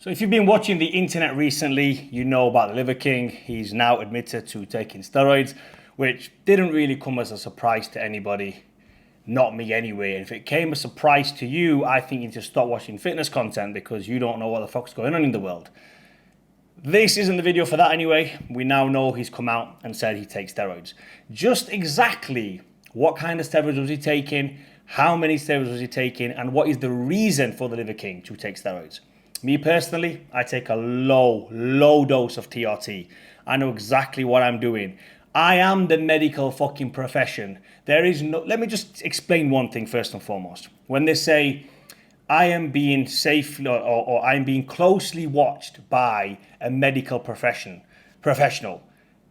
So if you've been watching the internet recently, you know about the Liver King. He's now admitted to taking steroids, which didn't really come as a surprise to anybody, not me anyway. And if it came as a surprise to you, I think you need to stop watching fitness content because you don't know what the fuck's going on in the world. This isn't the video for that anyway. We now know he's come out and said he takes steroids. Just exactly what kind of steroids was he taking, how many steroids was he taking, and what is the reason for the Liver King to take steroids. Me personally, I take a low dose of TRT. I know exactly what I'm doing. I am the medical fucking profession. There is no, let me just explain one thing first and foremost. When they say I am being safe or I'm being closely watched by a medical professional,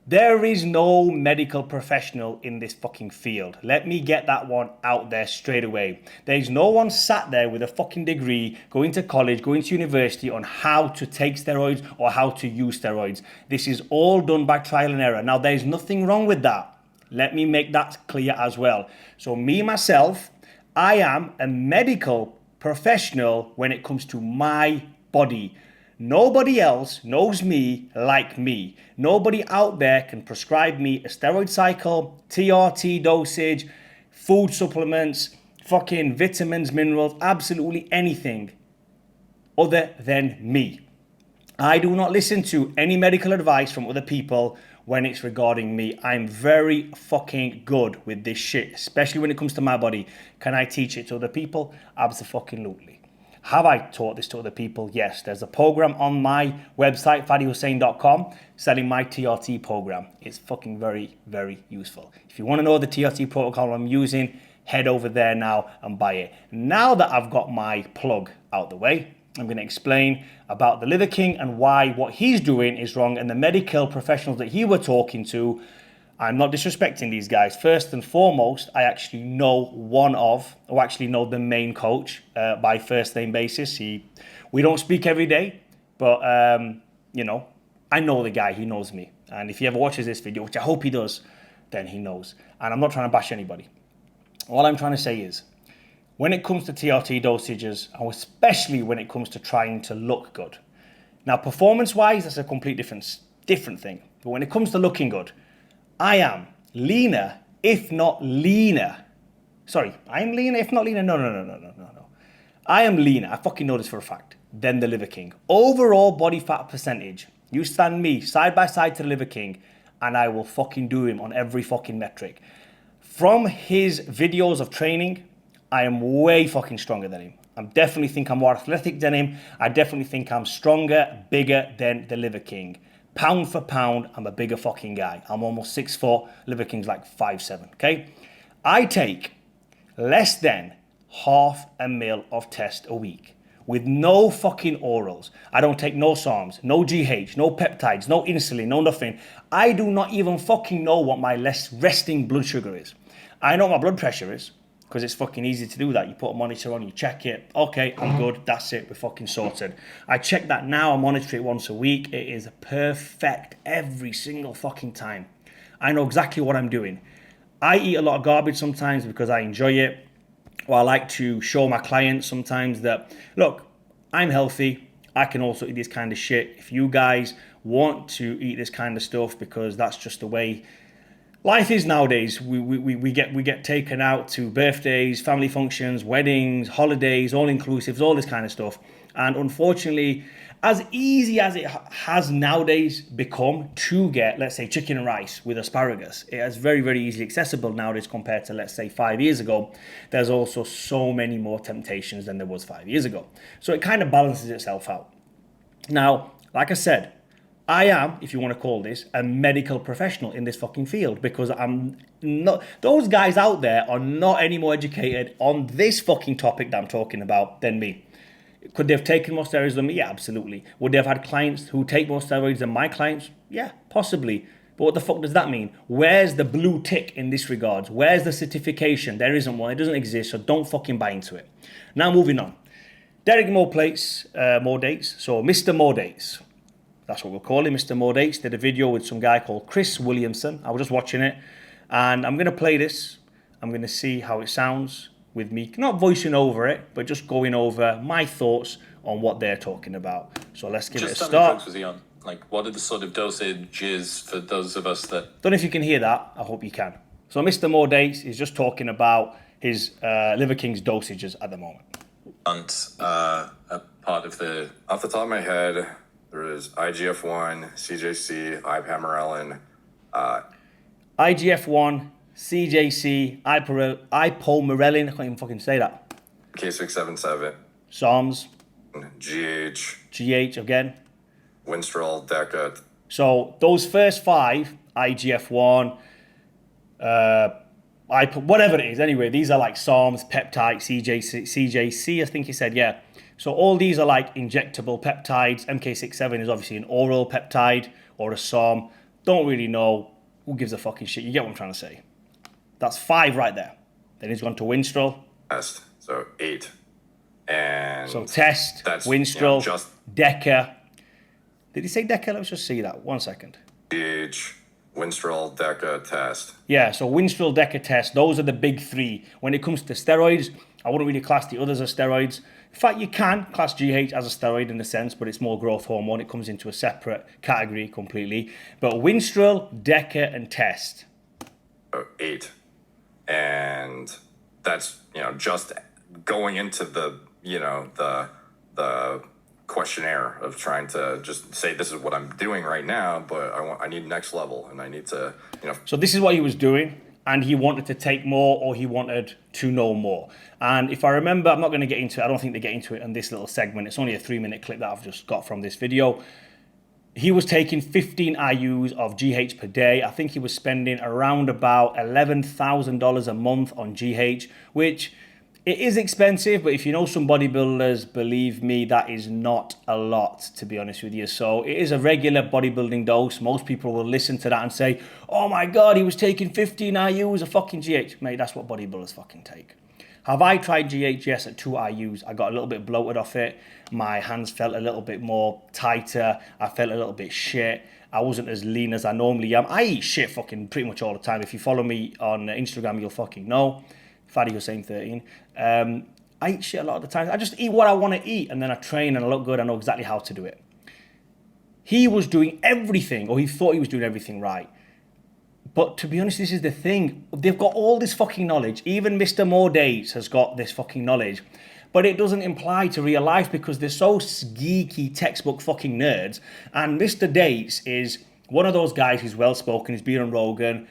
there is no medical professional in this fucking field. Let me get that one out there straight away. There's no one sat there with a fucking degree, going to college, going to university on how to take steroids or how to use steroids. This is all done by trial and error. Now, there's nothing wrong with that. Let me make that clear as well. So me, myself, I am a medical professional when it comes to my body. Nobody else knows me like me. Nobody out there can prescribe me a steroid cycle, TRT dosage, food supplements, fucking vitamins, minerals, absolutely anything other than me. I do not listen to any medical advice from other people when it's regarding me. I'm very fucking good with this shit, especially when it comes to my body. Can I teach it to other people? Absolutely. Have I taught this to other people? Yes. There's a program on my website, fadihussein.com, selling my TRT program. It's fucking very useful. If you want to know the TRT protocol I'm using, head over there now and buy it. Now that I've got my plug out the way, I'm going to explain about the Liver King and why what he's doing is wrong, and the medical professionals that he were talking to. I'm not disrespecting these guys. First and foremost, I actually know the main coach by first name basis. We don't speak every day, but I know the guy. He knows me. And if he ever watches this video, which I hope he does, then he knows. And I'm not trying to bash anybody. All I'm trying to say is, when it comes to TRT dosages, and especially when it comes to trying to look good. Now, performance-wise, that's a complete different thing. But when it comes to looking good, I am leaner, if not leaner. Sorry, I'm leaner, if not leaner. No. I am leaner, I fucking know this for a fact, than the Liver King. Overall body fat percentage, you stand me side by side to the Liver King, and I will fucking do him on every fucking metric. From his videos of training, I am way fucking stronger than him. I definitely think I'm more athletic than him. I definitely think I'm stronger, bigger than the Liver King. Pound for pound, I'm a bigger fucking guy. I'm almost 6'4", Liver King's like 5'7", okay? I take less than 0.5 ml of test a week with no fucking orals. I don't take no SARMs, no GH, no peptides, no insulin, no nothing. I do not even fucking know what my resting blood sugar is. I know what my blood pressure is, because it's fucking easy to do that. You put a monitor on, you check it. Okay, I'm good. That's it. We're fucking sorted. I check that now. I monitor it once a week. It is perfect every single fucking time. I know exactly what I'm doing. I eat a lot of garbage sometimes because I enjoy it. Or I like to show my clients sometimes that, look, I'm healthy. I can also eat this kind of shit. If you guys want to eat this kind of stuff because that's just the way life is nowadays, we get taken out to birthdays, family functions, weddings, holidays, all-inclusives, all this kind of stuff. And unfortunately, as easy as it has nowadays become to get, let's say, chicken and rice with asparagus, it is very easily accessible nowadays compared to, let's say, 5 years ago. There's also so many more temptations than there was 5 years ago. So it kind of balances itself out. Now, like I said, I am, if you want to call this, a medical professional in this fucking field, because I'm not, those guys out there are not any more educated on this fucking topic that I'm talking about than me. Could they have taken more steroids than me? Yeah, absolutely. Would they have had clients who take more steroids than my clients? Yeah, possibly. But what the fuck does that mean? Where's the blue tick in this regards? Where's the certification? There isn't one. It doesn't exist, so don't fucking buy into it. Now moving on. Derek more dates. So Mr. More Dates. That's what we'll call him, Mr. More Dates, did a video with some guy called Chris Williamson. I was just watching it, and I'm going to play this. I'm going to see how it sounds with me, not voicing over it, but just going over my thoughts on what they're talking about. So let's give it a Just how many start. drugs was he on? Like, what are the sort of dosage is for those of us that... Don't know if you can hear that. I hope you can. So Mr. More Dates is just talking about his Liver King's dosages at the moment. A part of the... Off the top of my head, there is IGF-1, CJC, ipamorelin. IGF-1, CJC, ipomorelin, I can't even fucking say that. K677. SARMs. GH. again. Winstrol, Deca. So those first 5, IGF-1, whatever it is, anyway, these are like SARMs, peptide, CJC, I think he said, yeah. So all these are like injectable peptides. MK67 is obviously an oral peptide or a SARM. Don't really know. Who gives a fucking shit? You get what I'm trying to say. That's 5 right there. Then he's gone to Winstrol. Test. So 8. And so Test, Winstrol, Deca. Did he say Deca? Let's just see that. 1 second. GH, Winstrol, Deca, Test. Yeah, so Winstrol, Deca, Test. Those are the big 3. When it comes to steroids, I wouldn't really class the others as steroids. In fact, you can class GH as a steroid in a sense, but it's more growth hormone. It comes into a separate category completely. But Winstrol, Deca, and Test. So 8. And that's, just going into the, the questionnaire of trying to just say this is what I'm doing right now, but I need next level, and I need to, So this is what he was doing. And he wanted to take more, or he wanted to know more. And if I remember, I'm not going to get into it. I don't think they get into it in this little segment. It's only a 3-minute clip that I've just got from this video. He was taking 15 IUs of GH per day. I think he was spending around about $11,000 a month on GH, which it is expensive, but if you know some bodybuilders, believe me, that is not a lot, to be honest with you. So it is a regular bodybuilding dose. Most people will listen to that and say, oh my God, he was taking 15 IUs of fucking GH. Mate, that's what bodybuilders fucking take. Have I tried GH? Yes, at 2 IUs. I got a little bit bloated off it. My hands felt a little bit more tighter. I felt a little bit shit. I wasn't as lean as I normally am. I eat shit fucking pretty much all the time. If you follow me on Instagram, you'll fucking know. Fatty Hussein 13. I eat shit a lot of the time. I just eat what I want to eat, and then I train and I look good. I know exactly how to do it. He was doing everything, or he thought he was doing everything right. But to be honest, this is the thing. They've got all this fucking knowledge. Even Mr. More Dates has got this fucking knowledge. But it doesn't apply to real life because they're so geeky textbook fucking nerds. And Mr. Dates is one of those guys who's well-spoken. He's been on Rogan.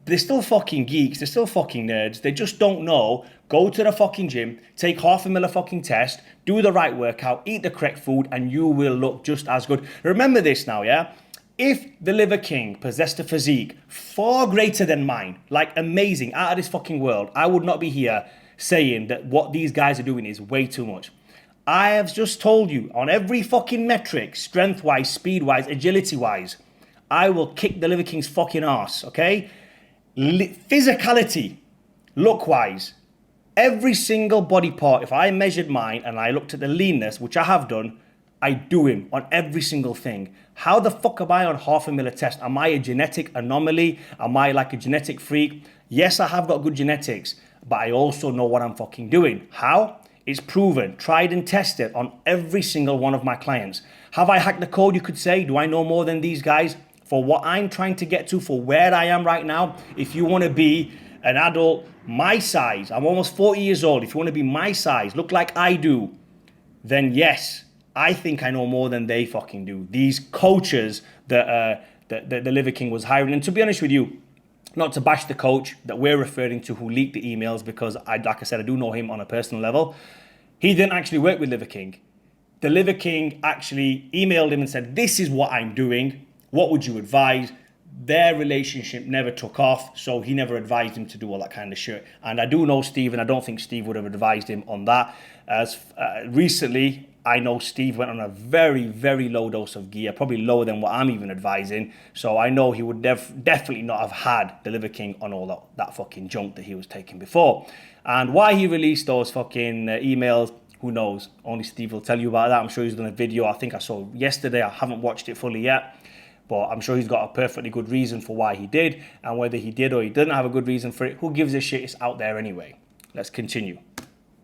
They're still fucking geeks. They're still fucking nerds. They just don't know. Go to the fucking gym, take 0.5 ml fucking test, do the right workout, eat the correct food, and you will look just as good. Remember this now, yeah? If the Liver King possessed a physique far greater than mine, like amazing, out of this fucking world, I would not be here saying that what these guys are doing is way too much. I have just told you on every fucking metric, strength-wise, speed-wise, agility-wise, I will kick the Liver King's fucking ass, okay? Physicality, look-wise, every single body part, if I measured mine and I looked at the leanness, which I have done, I do him on every single thing. How the fuck am I on 0.5 ml test? Am I a genetic anomaly? Am I like a genetic freak? Yes, I have got good genetics, but I also know what I'm fucking doing. How? It's proven, tried and tested on every single one of my clients. Have I hacked the code, you could say? Do I know more than these guys? For what I'm trying to get to, for where I am right now, if you want to be an adult my size, I'm almost 40 years old, if you want to be my size, look like I do, then yes, I think I know more than they fucking do. These coaches that the Liver King was hiring. And to be honest with you, not to bash the coach that we're referring to who leaked the emails, because like I said, I do know him on a personal level. He didn't actually work with Liver King. The Liver King actually emailed him and said, this is what I'm doing. What would you advise? Their relationship never took off, so he never advised him to do all that kind of shit. And I do know Steve, and I don't think Steve would have advised him on that. As recently, I know Steve went on a very, very low dose of gear, probably lower than what I'm even advising. So I know he would definitely not have had the Liver King on all that fucking junk that he was taking before. And why he released those fucking emails, who knows? Only Steve will tell you about that. I'm sure he's done a video. I think I saw yesterday. I haven't watched it fully yet. But I'm sure he's got a perfectly good reason for why he did. And whether he did or he didn't have a good reason for it, who gives a shit? It's out there anyway. Let's continue.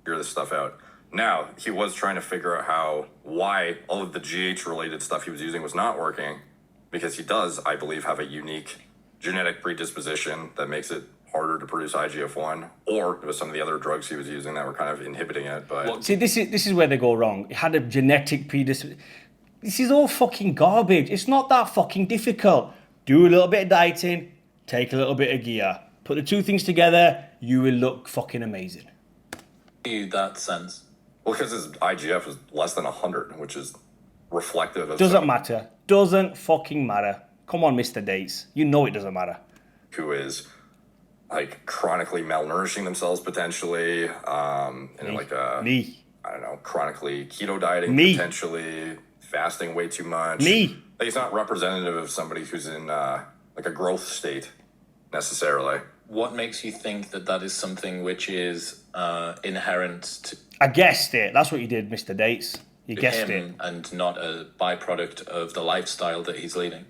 Figure this stuff out. Now, he was trying to figure out why all of the GH-related stuff he was using was not working, because he does, I believe, have a unique genetic predisposition that makes it harder to produce IGF-1, or it was some of the other drugs he was using that were kind of inhibiting it. But See, this is where they go wrong. It had a genetic predisposition. This is all fucking garbage. It's not that fucking difficult. Do a little bit of dieting, take a little bit of gear. Put the two things together, you will look fucking amazing. You that sense. well, because his IGF is less than 100, which is reflective of Doesn't someone matter. Doesn't fucking matter. Come on, Mr. Dates. You know it doesn't matter. who is like chronically malnourishing themselves potentially, and like Me. I don't know, chronically keto dieting Me. potentially, fasting way too much. Me. Like, he's not representative of somebody who's in like a growth state necessarily. What makes you think that that is something which is inherent to I guessed it. That's what you did, Mr. Dates. You guessed it. him and not a byproduct of the lifestyle that he's leading?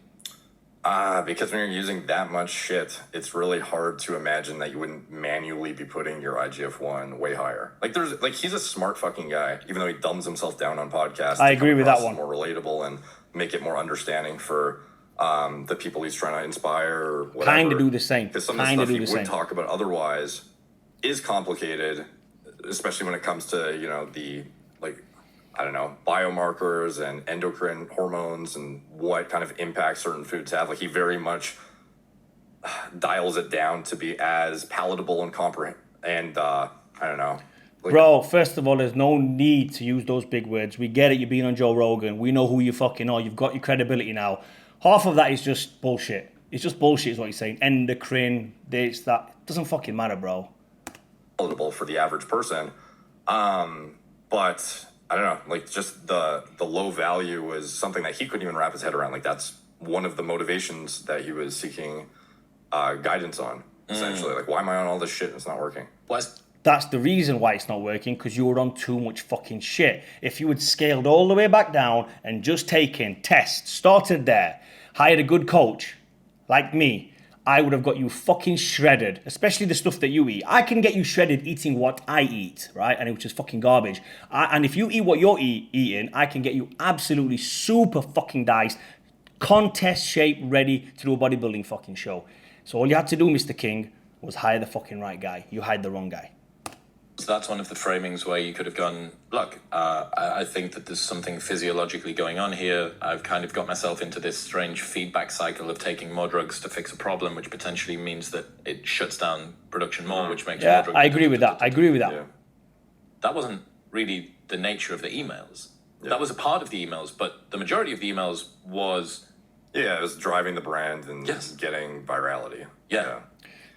Because when you're using that much shit, it's really hard to imagine that you wouldn't manually be putting your IGF-1 way higher. Like, he's a smart fucking guy, even though he dumbs himself down on podcasts. I to come agree with that across one. as more relatable and make it more understanding for the people he's trying to inspire or whatever. Kinda do the same. Because some of the Kinda stuff do he the would same. talk about otherwise is complicated, especially when it comes to, you know, the, like, I don't know, biomarkers and endocrine hormones and what kind of impact certain foods have. Like, he very much dials it down to be as palatable and I don't know. Like, Bro, first of all, there's no need to use those big words. We get it. You're being on Joe Rogan. We know who you fucking are. You've got your credibility now. Half of that is just bullshit. It's just bullshit is what you're saying. Endocrine, this, that. It doesn't fucking matter, bro. palatable for the average person. But I don't know, like, just the low value was something that he couldn't even wrap his head around. Like, that's one of the motivations that he was seeking guidance on, essentially. Like, why am I on all this shit and it's not working? That's the reason why it's not working, because you were on too much fucking shit. If you had scaled all the way back down and just taken tests, started there, hired a good coach like me, I would have got you fucking shredded, especially the stuff that you eat. I can get you shredded eating what I eat, right? And which is fucking garbage. And if you eat what you're eating, I can get you absolutely super fucking diced, contest shape ready to do a bodybuilding fucking show. So all you had to do, Mr. King, was hire the fucking right guy. You hired the wrong guy. So that's one of the framings where you could have gone, look, I think that there's something physiologically going on here. I've kind of got myself into this strange feedback cycle of taking more drugs to fix a problem, which potentially means that it shuts down production more, which makes more Yeah, drugs. I agree with that. I agree with that. Yeah. That wasn't really the nature of the emails. That was a part of the emails, but the majority of the emails was... Yeah, it was driving the brand and Yes. getting virality. Yeah.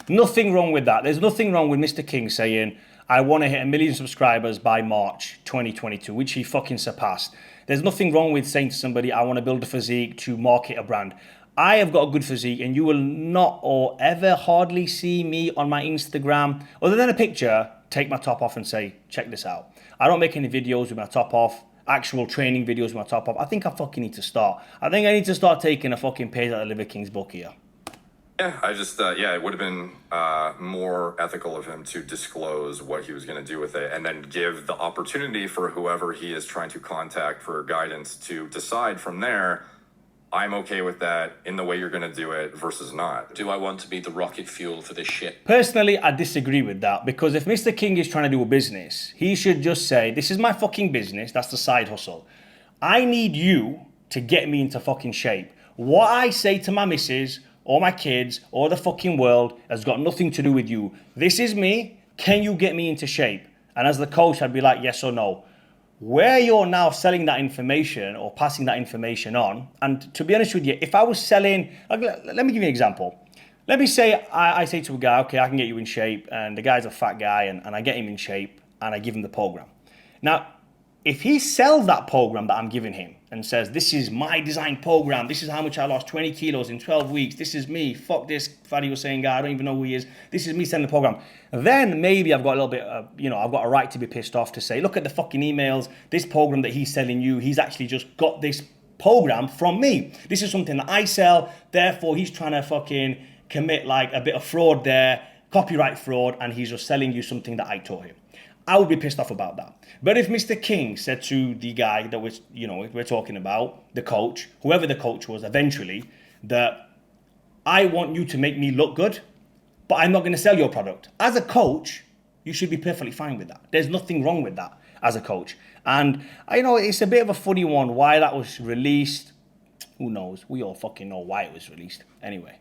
Nothing wrong with that. There's nothing wrong with Mr. King saying, I want to hit 1 million subscribers by March 2022, which he fucking surpassed. There's nothing wrong with saying to somebody, I want to build a physique to market a brand. I have got a good physique, and you will not or ever hardly see me on my Instagram, other than a picture, take my top off and say, check this out. I don't make any videos with my top off, actual training videos with my top off. I think I fucking need to start. I think I need to start taking a fucking page out of the Liver King's book here. Yeah, I just, it would have been more ethical of him to disclose what he was going to do with it and then give the opportunity for whoever he is trying to contact for guidance to decide from there, I'm okay with that in the way you're going to do it versus not. Do I want to be the rocket fuel for this shit? Personally, I disagree with that, because if Mr. King is trying to do a business, he should just say, this is my fucking business, that's the side hustle. I need you to get me into fucking shape. What I say to my missus, or my kids, or the fucking world has got nothing to do with you. This is me. Can you get me into shape? And as the coach, I'd be like, yes or no. Where you're now selling that information or passing that information on, and to be honest with you, if I was selling, let me give you an example. Let me say I say to a guy, okay, I can get you in shape, and the guy's a fat guy, and I get him in shape, and I give him the program. Now, if he sells that program that I'm giving him and says, this is my design program, this is how much I lost 20 kilos in 12 weeks, this is me, fuck this Fatty was saying guy, I don't even know who he is, this is me selling the program, then maybe I've got a little bit of, I've got a right to be pissed off to say, look at the fucking emails, this program that he's selling you, he's actually just got this program from me. This is something that I sell, therefore he's trying to fucking commit like a bit of fraud there, copyright fraud, and he's just selling you something that I taught him. I would be pissed off about that. But if Mr. King said to the guy that we're talking about, the coach, whoever the coach was eventually, that I want you to make me look good, but I'm not going to sell your product. As a coach, you should be perfectly fine with that. There's nothing wrong with that as a coach. And I know it's a bit of a funny one why that was released. Who knows? We all fucking know why it was released. Anyway.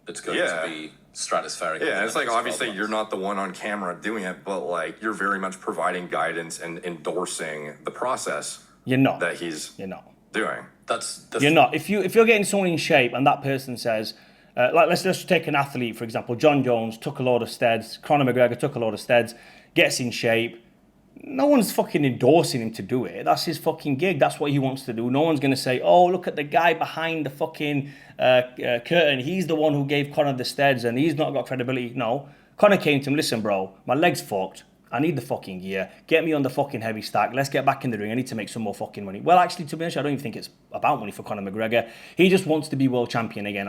It's going to be stratospheric. Yeah, it's like obviously you're not the one on camera doing it, but like you're very much providing guidance and endorsing the process. You're not. That he's doing. You're not. If you're getting someone in shape and that person says, like let's just take an athlete for example. John Jones took a load of steads. Conor McGregor took a load of steads. Gets in shape. No one's fucking endorsing him to do it. That's his fucking gig. That's what he wants to do. No one's going to say, oh, look at the guy behind the fucking curtain. He's the one who gave Conor the steads and he's not got credibility. No. Conor came to him, listen, bro, my leg's fucked. I need the fucking gear. Get me on the fucking heavy stack. Let's get back in the ring. I need to make some more fucking money. Well, actually, to be honest, I don't even think it's about money for Conor McGregor. He just wants to be world champion again.